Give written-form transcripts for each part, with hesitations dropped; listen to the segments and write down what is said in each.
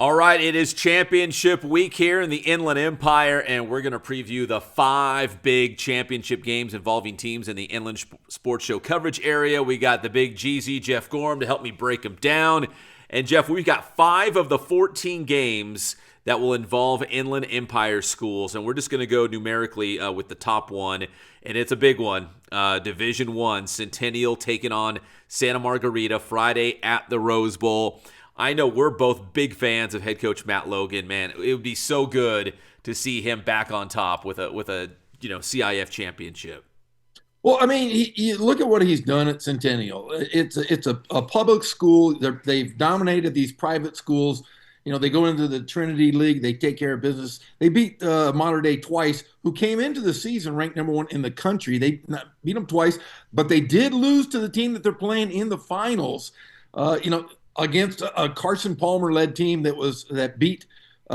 All right, it is championship week here in the Inland Empire, and we're going to preview the 5 big championship games involving teams in the Inland Sports Show coverage area. We got the big GZ, Geoff Gorham, to help me break them down. And Geoff, we've got 5 of the 14 games that will involve Inland Empire schools, and we're just going to go numerically with the top one, and it's a big one. Division I, Centennial taking on Santa Margarita Friday at the Rose Bowl. I know we're both big fans of head coach Matt Logan. Man, it would be so good to see him back on top with a CIF championship. Well, I mean, you look at what he's done at Centennial. It's a public school. They've dominated these private schools. You know, they go into the Trinity League. They take care of business. They beat Mater Dei twice, who came into the season ranked number 1 in the country. They beat them twice, but they did lose to the team that they're playing in the finals. Against a Carson Palmer-led team that beat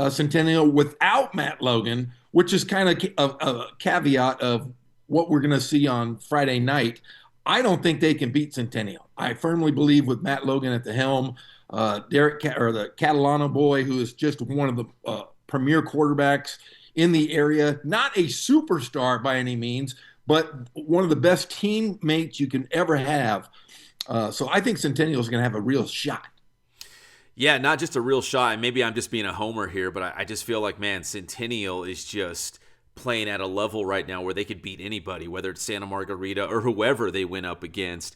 Centennial without Matt Logan, which is kind of a caveat of what we're going to see on Friday night. I don't think they can beat Centennial. I firmly believe with Matt Logan at the helm, the Catalano boy, who is just one of the premier quarterbacks in the area, not a superstar by any means, but one of the best teammates you can ever have. So I think Centennial is going to have a real shot. Yeah, not just a real shot. And maybe I'm just being a homer here, but I just feel like, man, Centennial is just playing at a level right now where they could beat anybody, whether it's Santa Margarita or whoever they went up against.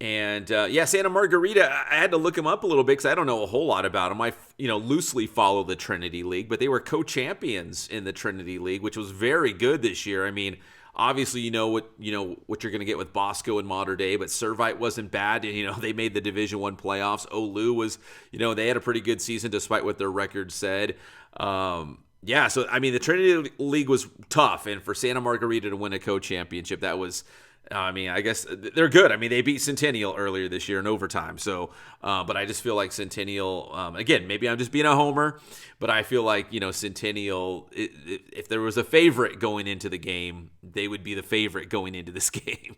And Santa Margarita, I had to look them up a little bit because I don't know a whole lot about them. I loosely follow the Trinity League, but they were co-champions in the Trinity League, which was very good this year. I mean, obviously, you know what you're going to get with Bosco and Mater Dei, but Servite wasn't bad. They made the Division I playoffs. Olu was, they had a pretty good season despite what their record said. So I mean, the Trinity League was tough, and for Santa Margarita to win a co-championship, that was. I guess they're good. I mean, they beat Centennial earlier this year in overtime. So, but I just feel like Centennial, again, maybe I'm just being a homer, but I feel like, Centennial, if there was a favorite going into the game, they would be the favorite going into this game.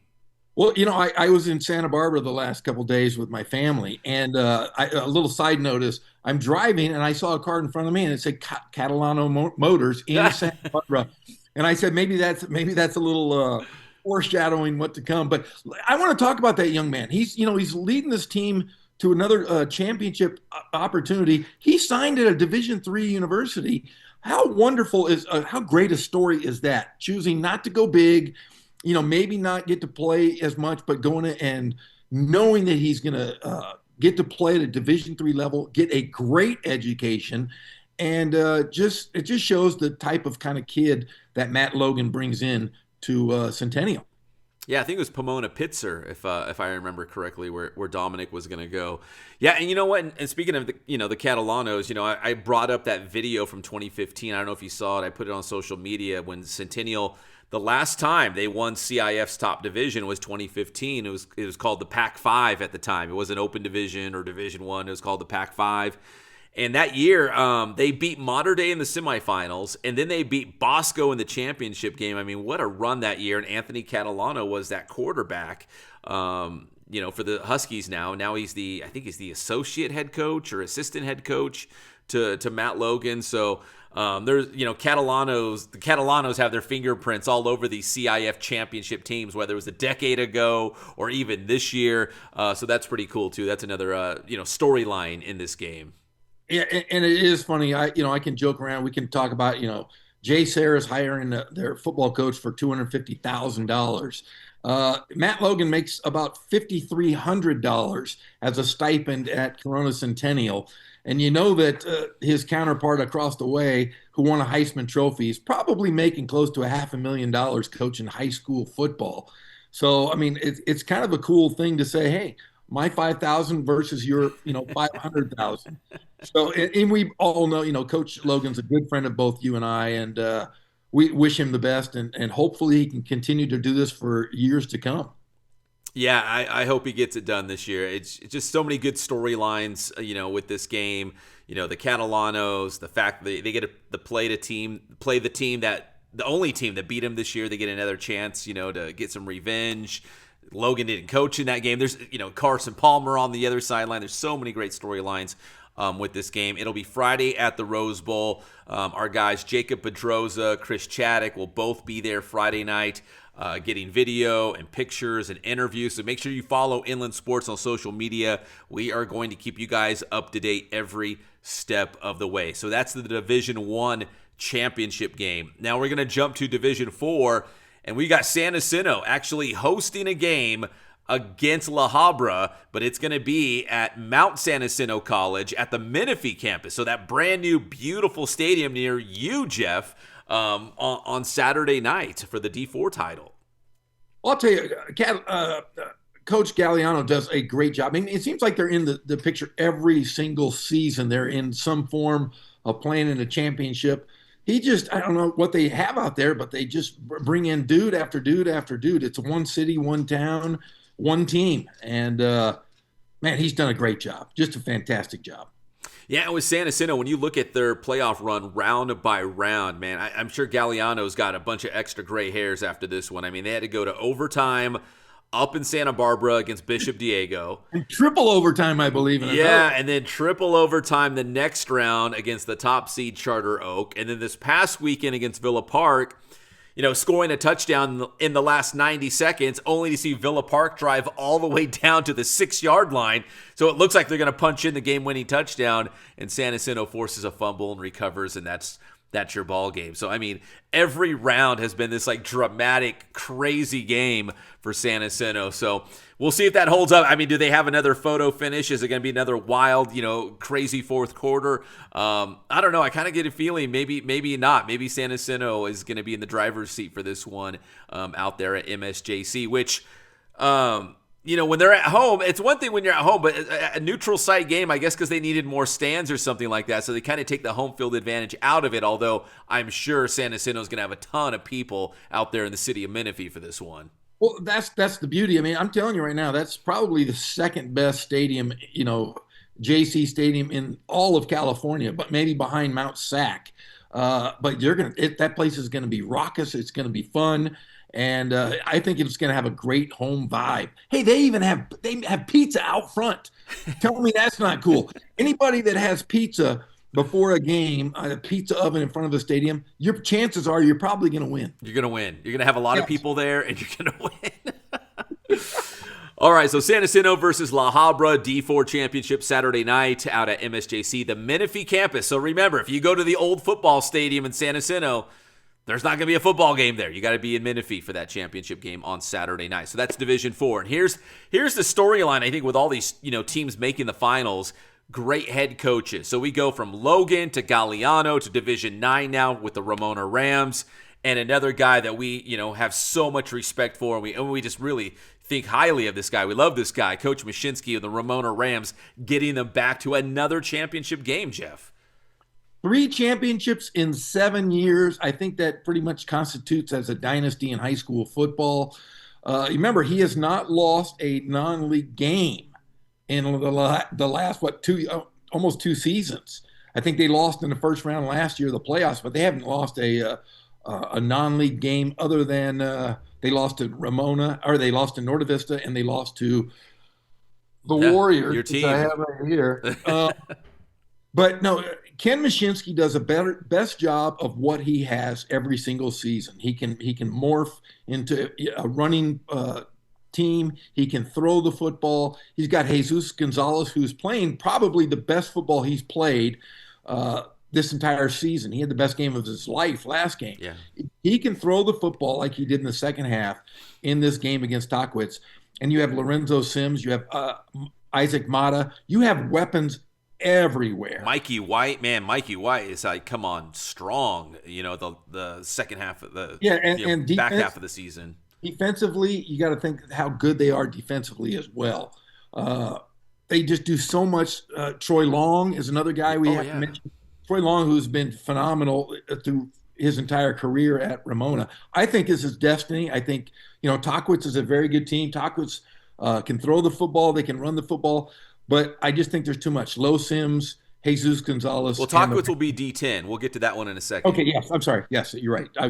Well, I was in Santa Barbara the last couple of days with my family, and a little side note is I'm driving and I saw a car in front of me and it said Catalano Motors in Santa Barbara, and I said maybe that's a little foreshadowing what to come. But I want to talk about that young man. He's leading this team to another championship opportunity. He signed at a Division III university. How wonderful how great a story is that? Choosing not to go big, maybe not get to play as much, but going and knowing that he's going to get to play at a Division III level, get a great education, and it just shows the type of kind of kid that Matt Logan brings in to Centennial. Yeah, I think it was Pomona Pitzer, if I remember correctly, where Dominic was going to go. Yeah, and you know what? And speaking of the Catalanos, I brought up that video from 2015. I don't know if you saw it. I put it on social media when Centennial, the last time they won CIF's top division was 2015. It was called the Pac-5 at the time. It wasn't Open Division or Division I. It was called the Pac-5. And that year, they beat Mater Dei in the semifinals, and then they beat Bosco in the championship game. I mean, what a run that year. And Anthony Catalano was that quarterback, for the Huskies now. Now he's the associate head coach or assistant head coach to Matt Logan. So there's, the Catalanos have their fingerprints all over these CIF championship teams, whether it was a decade ago or even this year. So that's pretty cool, too. That's another, storyline in this game. Yeah, and it is funny. I can joke around. We can talk about, Jay Sayers hiring their football coach for $250,000. Matt Logan makes about $5,300 as a stipend at Corona Centennial. And you know that his counterpart across the way, who won a Heisman Trophy, is probably making close to $500,000 coaching high school football. So, I mean, it's kind of a cool thing to say, hey, my 5,000 versus your, 500,000. So, and we all know, Coach Logan's a good friend of both you and I, and we wish him the best, and hopefully he can continue to do this for years to come. Yeah, I hope he gets it done this year. It's just so many good storylines, with this game. The Catalanos, the fact that they get to play the team that the only team that beat him this year. They get another chance, to get some revenge. Logan didn't coach in that game. There's, Carson Palmer on the other sideline. There's so many great storylines. with this game. It'll be Friday at the Rose Bowl. Our guys Jacob Pedroza, Chris Chaddick will both be there Friday night, getting video and pictures and interviews. So make sure you follow Inland Sports on social media. We are going to keep you guys up to date every step of the way. So that's the Division I championship game. Now we're going to jump to Division IV, and we got San Jacinto actually hosting a game against La Habra, but it's going to be at Mount San Jacinto College at the Menifee campus. So that brand new, beautiful stadium near you, Geoff, on Saturday night for the D4 title. I'll tell you, Coach Galliano does a great job. I mean, it seems like they're in the picture every single season. They're in some form of playing in a championship. I don't know what they have out there, but they just bring in dude after dude after dude. It's one city, one town, one team. And, man, he's done a great job. Just a fantastic job. Yeah, with San Jacinto, when you look at their playoff run round by round, man, I'm sure Galliano's got a bunch of extra gray hairs after this one. I mean, they had to go to overtime up in Santa Barbara against Bishop Diego. And triple overtime, I believe. Yeah, and then triple overtime the next round against the top seed Charter Oak. And then this past weekend against Villa Park, scoring a touchdown in the last 90 seconds, only to see Villa Park drive all the way down to the 6-yard line. So it looks like they're going to punch in the game-winning touchdown, and San Jacinto forces a fumble and recovers, and that's your ball game. So, I mean, every round has been this dramatic, crazy game for San Jacinto. So we'll see if that holds up. I mean, do they have another photo finish? Is it going to be another wild, crazy fourth quarter? I don't know. I kind of get a feeling maybe not. Maybe San Jacinto is going to be in the driver's seat for this one out there at MSJC, which when they're at home, it's one thing when you're at home, but a neutral site game, I guess because they needed more stands or something like that. So they kind of take the home field advantage out of it, although I'm sure San Jacinto is going to have a ton of people out there in the city of Menifee for this one. Well, that's the beauty. I mean, I'm telling you right now, that's probably the second best stadium, JC stadium in all of California, but maybe behind Mount Sac. But that place is going to be raucous. It's going to be fun. And I think it's going to have a great home vibe. Hey, they have pizza out front. Tell me that's not cool. Anybody that has pizza before a game, a pizza oven in front of the stadium, your chances are you're probably going to win. You're going to win. You're going to have a lot of people there, and you're going to win. All right, so San Jacinto versus La Habra, D4 championship Saturday night out at MSJC, the Menifee campus. So remember, if you go to the old football stadium in San Jacinto, there's not going to be a football game there. You got to be in Menifee for that championship game on Saturday night. So that's Division IV. And here's the storyline, I think, with all these teams making the finals. Great head coaches. So we go from Logan to Galliano to Division IX now with the Ramona Rams, and another guy that we have so much respect for, and we just really think highly of this guy. We love this guy, Coach Mashinsky of the Ramona Rams, getting them back to another championship game, Geoff. 3 championships in 7 years. I think that pretty much constitutes as a dynasty in high school football. Remember, he has not lost a non-league game in the last, almost 2 seasons. I think they lost in the first round last year, the playoffs, but they haven't lost a non-league game other than they lost to Ramona, or they lost to Norte Vista, and they lost to the Warriors, your team. Which I have right here. But no, Ken Mashinsky does a best job of what he has every single season. He can morph into a running team. He can throw the football. He's got Jesus Gonzalez, who's playing probably the best football he's played this entire season. He had the best game of his life last game. Yeah. He can throw the football like he did in the second half in this game against Tockwitz. And you have Lorenzo Sims. You have Isaac Mata. You have weapons everywhere. Mikey White is come on strong. The second half of the and back half of the season. Defensively, you got to think how good they are defensively as well. They just do so much. Troy Long is another guy we have to mention. Troy Long, who's been phenomenal through his entire career at Ramona. I think this is destiny. I think Tockwitz is a very good team. Tockwitz can throw the football. They can run the football. But I just think there's too much. Low Sims, Jesus Gonzalez. Well, Tockwitz will be D10. We'll get to that one in a second. Okay, yes, I'm sorry. Yes, you're right. I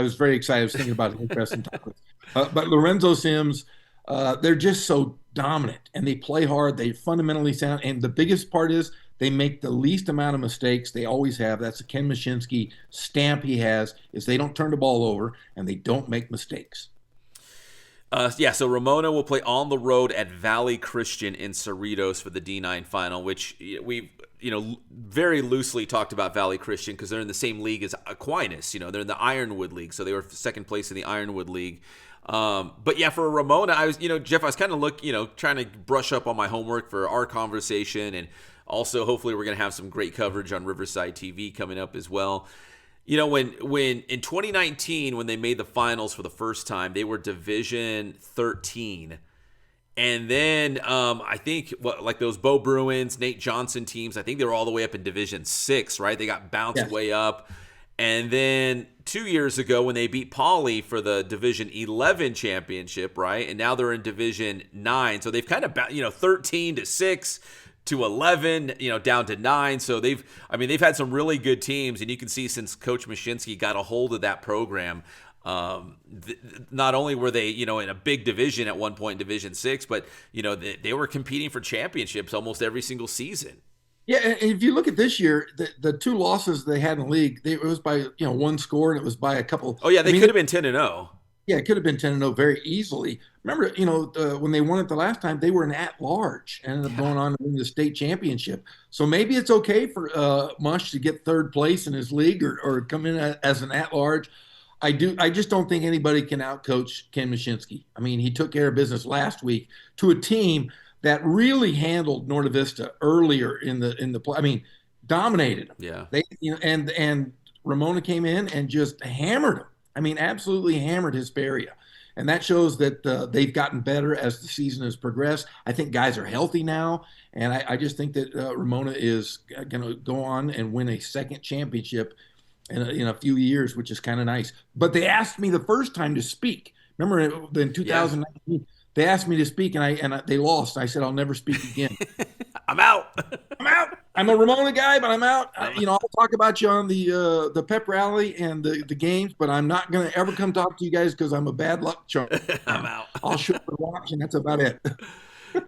was very excited. I was thinking about interest in Tockwitz. But Lorenzo Sims, they're just so dominant, and they play hard. They're fundamentally sound. And the biggest part is They make the least amount of mistakes. They always have. That's a Ken Mashinsky stamp he has, is they don't turn the ball over and they don't make mistakes. Yeah, so Ramona will play on the road at Valley Christian in Cerritos for the D9 final, which we very loosely talked about Valley Christian because they're in the same league as Aquinas. They're in the Ironwood League, so they were second place in the Ironwood League. But yeah, for Ramona, I was, Geoff, I was kind of trying to brush up on my homework for our conversation, and also hopefully we're going to have some great coverage on Riverside TV coming up as well. When in 2019, when they made the finals for the first time, they were Division 13. And then I think like those Bo Bruins, Nate Johnson teams, I think they were all the way up in Division 6, right? They got bounced way up. And then 2 years ago when they beat Pauley for the Division 11 championship, right? And now they're in Division 9. So they've kind of, 13 to 6 to 11, down to 9. So they've had some really good teams, and you can see since Coach Mashinsky got a hold of that program, not only were they, in a big division at one point in Division 6, but, they were competing for championships almost every single season. Yeah, and if you look at this year, the two losses they had in the league, it was by one score, and it was by a couple. Oh yeah, they could have been 10-0. Yeah, it could have been 10-0 very easily. Remember, when they won it the last time, they were an at-large and ended up going on to win the state championship. So maybe it's okay for Mush to get third place in his league or come in as an at-large. I just don't think anybody can outcoach Ken Mashinsky. I mean, he took care of business last week to a team that really handled Norte Vista earlier in the play. I mean, dominated them. Yeah. They and Ramona came in and just hammered him. I mean, absolutely hammered Hesperia. And that shows that they've gotten better as the season has progressed. I think guys are healthy now. And I just think that Ramona is going to go on and win a second championship in a few years, which is kind of nice. But they asked me the first time to speak. Remember in 2019, they asked me to speak, and they lost. I said, I'll never speak again. I'm out. I'm out. I'm a Ramona guy, but I'm out. I'll talk about you on the pep rally and the games, but I'm not going to ever come talk to you guys because I'm a bad luck charm. I'm out. I'll show up and watch, and that's about it.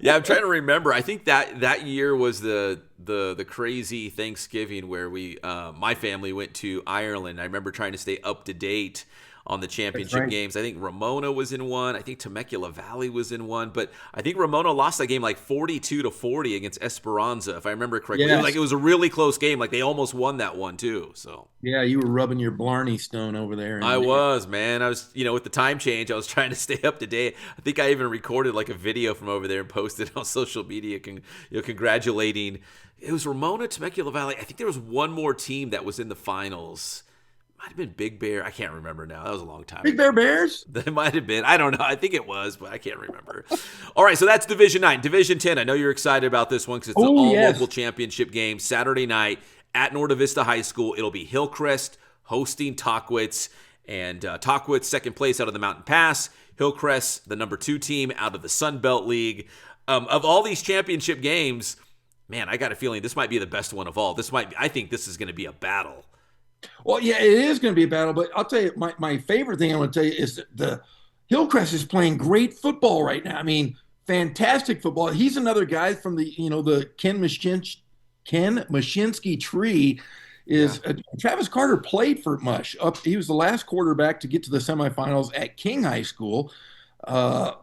Yeah, I'm trying to remember. I think that year was the crazy Thanksgiving where my family went to Ireland. I remember trying to stay up to date on the championship games. I think Ramona was in one. I think Temecula Valley was in one. But I think Ramona lost that game like 42-40 against Esperanza, if I remember correctly. Yes. It was a really close game. Like they almost won that one too. So yeah, you were rubbing your Blarney Stone over there. I was, man. I was, with the time change, I was trying to stay up to date. I think I even recorded like a video from over there and posted it on social media, congratulating. It was Ramona, Temecula Valley. I think there was one more team that was in the finals. Might have been Big Bear. I can't remember now. That was a long time Big Bear Bears? That might have been. I don't know. I think it was, but I can't remember. All right, so that's Division 9. Division 10, I know you're excited about this one because it's an all-local championship game. Saturday night at Norte Vista High School. It'll be Hillcrest hosting Tahquitz. And Tahquitz, second place out of the Mountain Pass. Hillcrest, the number 2 team out of the Sun Belt League. Of all these championship games, man, I got a feeling this might be the best one of all. I think this is going to be a battle. Well, yeah, it is going to be a battle, but I'll tell you, my favorite thing I want to tell you is that the Hillcrest is playing great football right now. I mean, fantastic football. He's another guy from the Ken Mashinsky tree. Travis Carter played for Mush. He was the last quarterback to get to the semifinals at King High School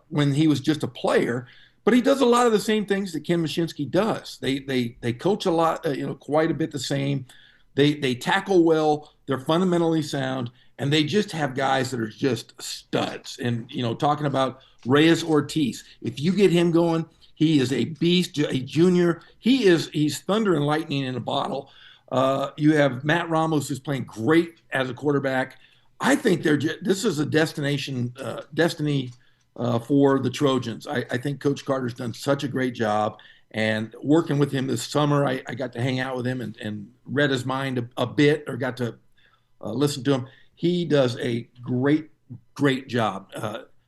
when he was just a player. But he does a lot of the same things that Ken Mashinsky does. They coach a lot, quite a bit the same. They tackle well. They're fundamentally sound, and they just have guys that are just studs. And talking about Reyes Ortiz, if you get him going, he is a beast. A junior, he's thunder and lightning in a bottle. You have Matt Ramos who's playing great as a quarterback. I think this is a destiny for the Trojans. I think Coach Carter's done such a great job. And working with him this summer, I got to hang out with him and read his mind a bit, or got to listen to him. He does a great, great job.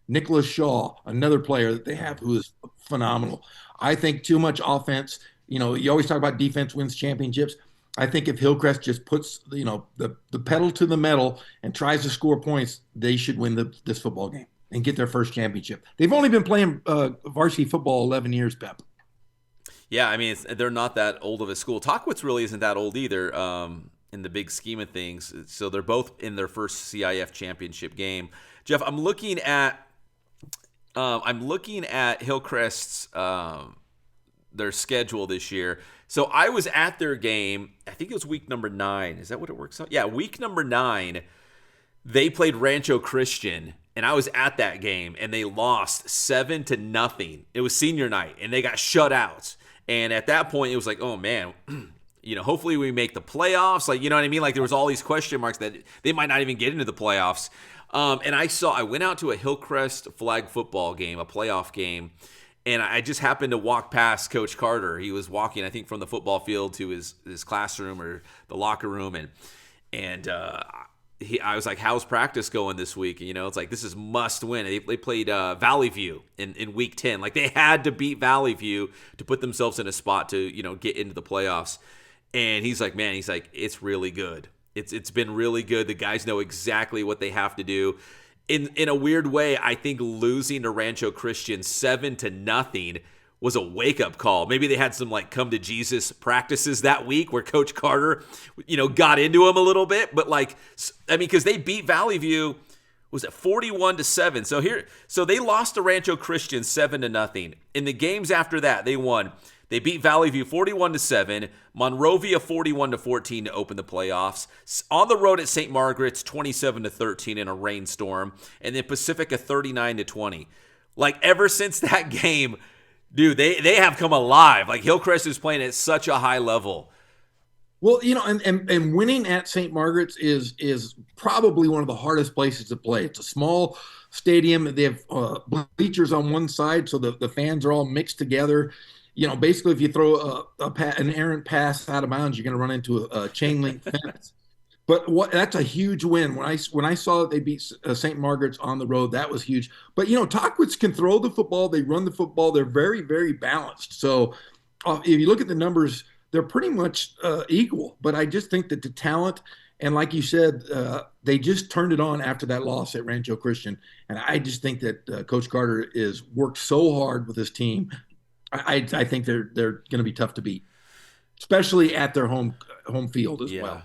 Nicholas Shaw, another player that they have who is phenomenal. I think too much offense. You always talk about defense wins championships. I think if Hillcrest just puts the pedal to the metal and tries to score points, they should win this football game and get their first championship. They've only been playing varsity football 11 years, Pep. Yeah, I mean, they're not that old of a school. Tockwitz really isn't that old either, in the big scheme of things. So they're both in their first CIF championship game. Geoff, I'm looking at Hillcrest's their schedule this year. So I was at their game. I think it was week number 9. Is that what it works out? Yeah, week number 9. They played Rancho Christian, and I was at that game, and they lost 7-0. It was senior night, and they got shut out. And at that point, it was like, oh man, hopefully we make the playoffs. Like, you know what I mean? Like there was all these question marks that they might not even get into the playoffs. And I went out to a Hillcrest flag football game, a playoff game, and I just happened to walk past Coach Carter. He was walking, I think, from the football field to his classroom or the locker room, and I was like, "How's practice going this week?" It's like this is must win. They played Valley View in week 10. Like they had to beat Valley View to put themselves in a spot to get into the playoffs. And he's like, "Man, it's really good. It's been really good. The guys know exactly what they have to do." In a weird way, I think losing to Rancho Christian 7-0 was a wake-up call. Maybe they had some like come to Jesus practices that week where Coach Carter, got into him a little bit. But because they beat Valley View, was it 41-7? So they lost to Rancho Christian 7-0. In the games after that, they won. They beat Valley View 41-7, Monrovia 41-14 to open the playoffs. On the road at St. Margaret's 27-13 in a rainstorm, and then Pacifica 39-20. Like ever since that game, dude, they have come alive. Like Hillcrest is playing at such a high level. Well, and winning at St. Margaret's is probably one of the hardest places to play. It's a small stadium. They have bleachers on one side, so the fans are all mixed together. Basically, if you throw an errant pass out of bounds, you're going to run into a chain link fence. But that's a huge win. When I saw that they beat St. Margaret's on the road, that was huge. But Tockwitz can throw the football. They run the football. They're very, very balanced. So if you look at the numbers, they're pretty much equal. But I just think that the talent, and like you said, they just turned it on after that loss at Rancho Christian. And I just think that Coach Carter is worked so hard with his team. I think they're going to be tough to beat, especially at their home field as well.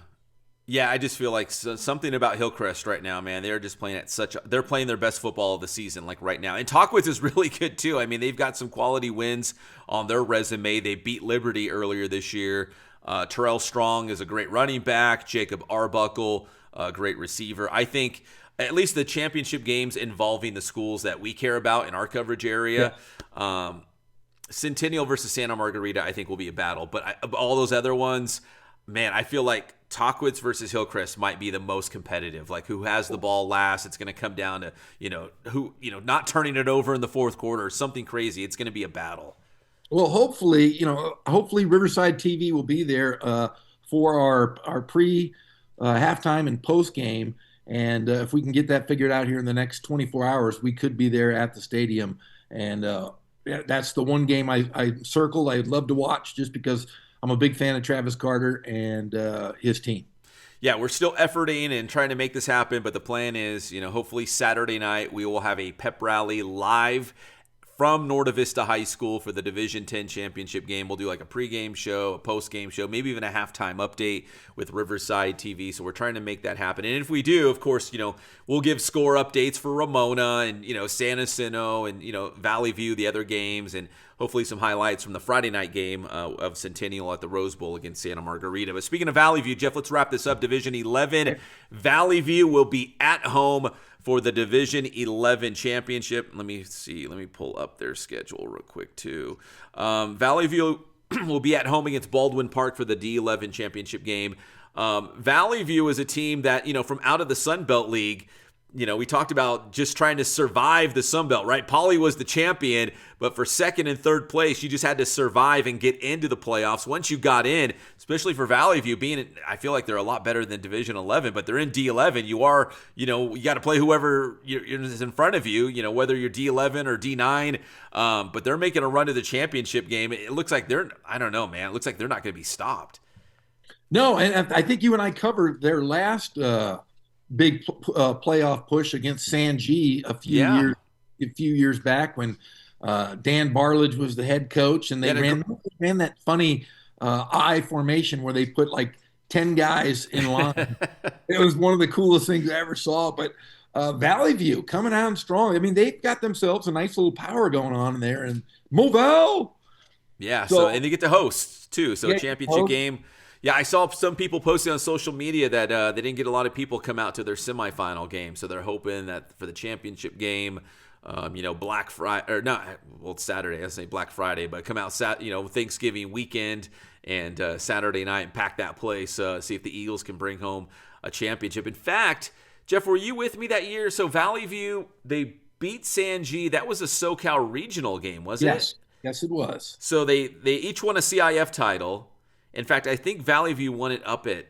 Yeah, I just feel like something about Hillcrest right now, man. They're just playing at they're playing their best football of the season, like right now. And Tockwitz is really good too. I mean, they've got some quality wins on their resume. They beat Liberty earlier this year. Terrell Strong is a great running back. Jacob Arbuckle, a great receiver. I think at least the championship games involving the schools that we care about in our coverage area. Yeah. Centennial versus Santa Margarita, I think, will be a battle. But all those other ones, man, I feel like Tockwitz versus Hillcrest might be the most competitive. Like who has the ball last? It's going to come down to who not turning it over in the fourth quarter or something crazy. It's going to be a battle. Well, hopefully Riverside TV will be there for our pre halftime and post game. And if we can get that figured out here in the next 24 hours, we could be there at the stadium. And that's the one game I circled. I'd love to watch just because I'm a big fan of Travis Carter and his team. Yeah, we're still efforting and trying to make this happen, but the plan is, hopefully Saturday night we will have a pep rally live from Norte Vista High School for the Division 10 championship game. We'll do like a pregame show, a postgame show, maybe even a halftime update with Riverside TV. So we're trying to make that happen. And if we do, of course, we'll give score updates for Ramona and, San Jacinto and, Valley View, the other games, and hopefully some highlights from the Friday night game of Centennial at the Rose Bowl against Santa Margarita. But speaking of Valley View, Geoff, let's wrap this up. Division 11, Valley View will be at home for the Division 11 championship. Let me pull up their schedule real quick too. Valley View will be at home against Baldwin Park for the D11 championship game. Valley View is a team that, from out of the Sun Belt League, we talked about just trying to survive the Sun Belt, right? Poly was the champion, but for second and third place, you just had to survive and get into the playoffs. Once you got in, especially for Valley View, I feel like they're a lot better than Division 11, but they're in D11. You are, you got to play whoever is in front of you, whether you're D11 or D9, but they're making a run to the championship game. It looks like I don't know, man. It looks like they're not going to be stopped. No, and I think you and I covered their last big playoff push against San G a few years back when Dan Barlage was the head coach, and Yeah, they ran that funny I formation where they put like 10 guys in line. It was one of the coolest things I ever saw. But Valley View coming out strong. I mean, they've got themselves a nice little power going on in there. And Movell. yeah. So, So and they get to host too. So, yeah, championship game. Yeah, I saw some people posting on social media that they didn't get a lot of people come out to their semifinal game. So they're hoping that for the championship game, Black Friday or not, well, it's Saturday. I say Black Friday, but come out Thanksgiving weekend and Saturday night and pack that place. See if the Eagles can bring home a championship. In fact, Geoff, were you with me that year? So Valley View, they beat San G. That was a SoCal regional game, wasn't it? yes, it was. So they each won a CIF title. In fact, I think Valley View won it up at,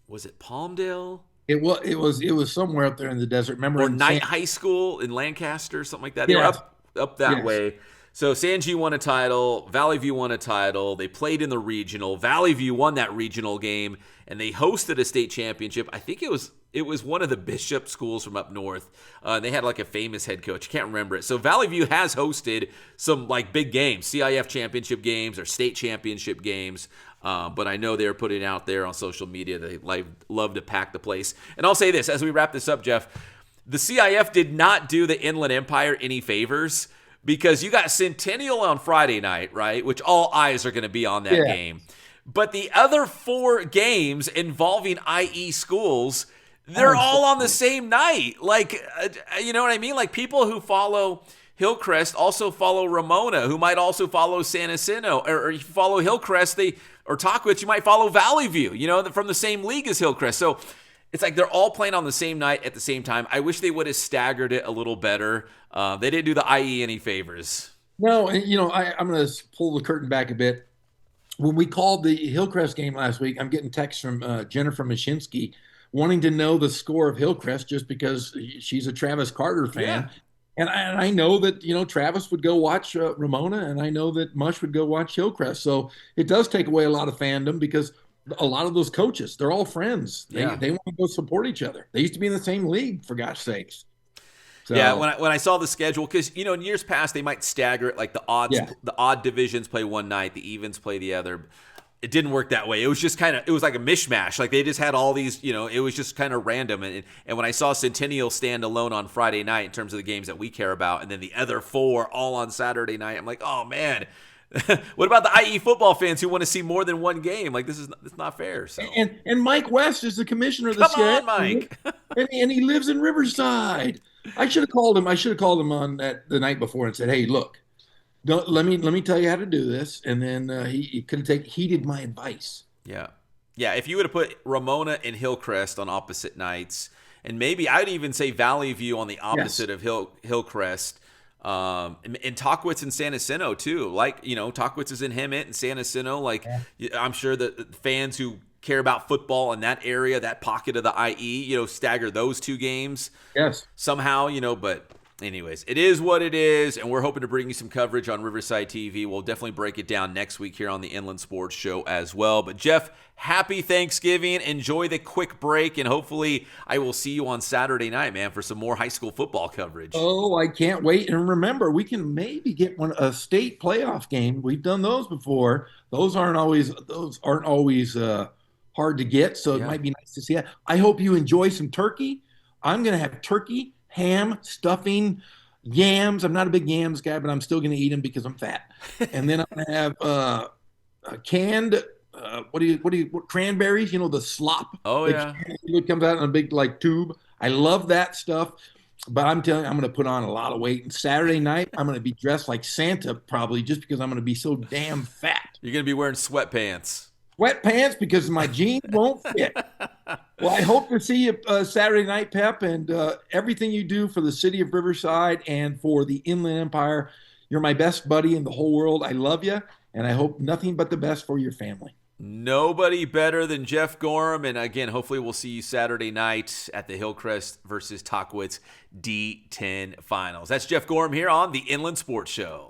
was it Palmdale? It was somewhere up there in the desert. Remember Or in Knight High School in Lancaster, something like that. They were Yes. up that Yes. way. So San G won a title, Valley View won a title. They played in the regional. Valley View won that regional game, and they hosted a state championship. I think it was one of the Bishop schools from up north. They had like a famous head coach. I can't remember it. So Valley View has hosted some like big games, CIF championship games or state championship games. But I know they're putting out there on social media. They love to pack the place. And I'll say this as we wrap this up, Geoff. The CIF did not do the Inland Empire any favors because you got Centennial on Friday night, right? Which all eyes are going to be on that game. But the other 4 games involving IE schools, they're all on the same night. Like, you know what I mean? Like people who follow Hillcrest also follow Ramona, who might also follow San Jacinto, or if you follow Hillcrest, or Tahquitz, you might follow Valley View, from the same league as Hillcrest. So it's like they're all playing on the same night at the same time. I wish they would have staggered it a little better. They didn't do the IE any favors. No, and I'm going to pull the curtain back a bit. When we called the Hillcrest game last week, I'm getting texts from Jennifer Mashinsky wanting to know the score of Hillcrest just because she's a Travis Carter fan. Yeah. And I know that, Travis would go watch Ramona, and I know that Mush would go watch Hillcrest. So it does take away a lot of fandom because a lot of those coaches, they're all friends. They want to go support each other. They used to be in the same league, for gosh sakes. So, yeah, when I saw the schedule, because in years past they might stagger it, like the odd divisions play one night, the evens play the other. It didn't work that way. It was just it was like a mishmash. Like they just had all these, it was just kind of random. And when I saw Centennial stand alone on Friday night in terms of the games that we care about, and then the other 4 all on Saturday night, I'm like, oh man, what about the IE football fans who want to see more than one game? Like it's not fair. So and Mike West is the commissioner of the come on, Mike, and he lives in Riverside. I should have called him. On the night before and said, hey, look. Let me tell you how to do this, and then he could have heeded my advice. Yeah. If you would have put Ramona and Hillcrest on opposite nights, and maybe I'd even say Valley View on the opposite of Hillcrest, and Tahquitz and San Jacinto too. Like Tahquitz is in Hemet and San Jacinto. Like I'm sure that fans who care about football in that area, that pocket of the IE, stagger those 2 games. Yes. Somehow, but. Anyways, it is what it is, and we're hoping to bring you some coverage on Riverside TV. We'll definitely break it down next week here on the Inland Sports Show as well. But, Geoff, happy Thanksgiving. Enjoy the quick break, and hopefully I will see you on Saturday night, man, for some more high school football coverage. Oh, I can't wait. And remember, we can maybe get a state playoff game. We've done those before. Those aren't always hard to get, so it might be nice to see that. I hope you enjoy some turkey. I'm going to have turkey, ham, stuffing, yams. I'm not a big yams guy, but I'm still going to eat them because I'm fat. And then I'm going to have canned, cranberries, the slop. Oh, yeah. It comes out in a big, tube. I love that stuff. But I'm telling you, I'm going to put on a lot of weight. And Saturday night, I'm going to be dressed like Santa probably just because I'm going to be so damn fat. You're going to be wearing sweatpants. Sweatpants because my jeans won't fit. Well, I hope to see you Saturday night, Pep, and everything you do for the city of Riverside and for the Inland Empire. You're my best buddy in the whole world. I love you, and I hope nothing but the best for your family. Nobody better than Geoff Gorham. And again, hopefully we'll see you Saturday night at the Hillcrest versus Tahquitz D10 Finals. That's Geoff Gorham here on the Inland Sports Show.